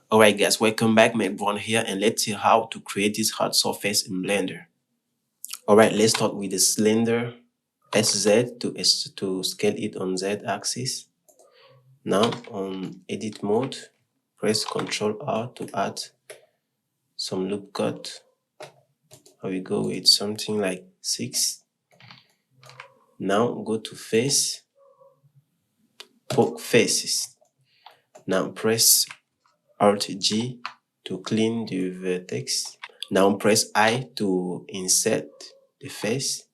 Alright guys, welcome back. Brown here, and let's see how to create this hard surface in Blender. Alright, let's start with the cylinder SZ to scale it on Z axis. Now on edit mode, press Ctrl R to add some loop cut. I will go with something like 6. Now go to face, poke faces. Now press Alt G to clean the vertex. Now press I to insert the face.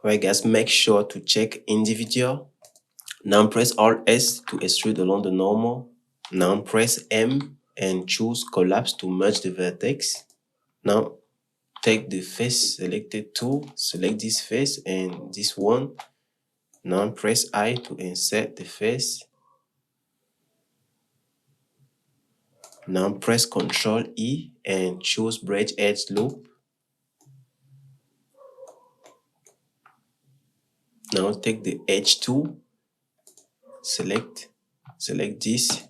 Alright guys, make sure to check individual. Now press Alt S to extrude along the normal. Now press M and choose collapse to merge the vertex. Now take the face selected tool, select this face and this one. Now press I to insert the face. Now press Ctrl E and choose bridge edge loop. Now take the edge tool, select this,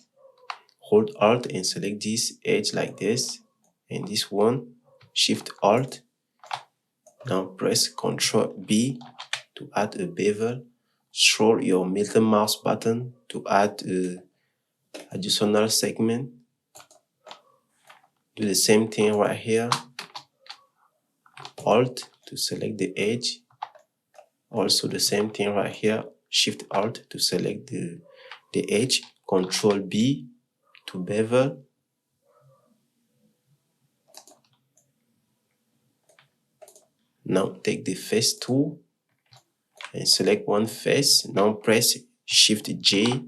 hold Alt and select this edge like this, and this one, Shift Alt. Now press Ctrl B to add a bevel. Scroll your middle mouse button to add an additional segment. Do the same thing right here. Alt to select the edge. Also the same thing right here. Shift Alt to select the edge. Ctrl B to bevel. Now take the face tool and select one face. Now press Shift J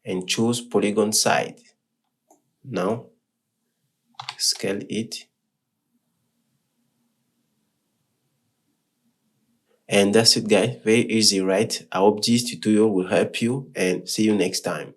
and choose polygon side. Now scale it. And that's it guys, very easy, right? I hope this tutorial will help you, and see you next time.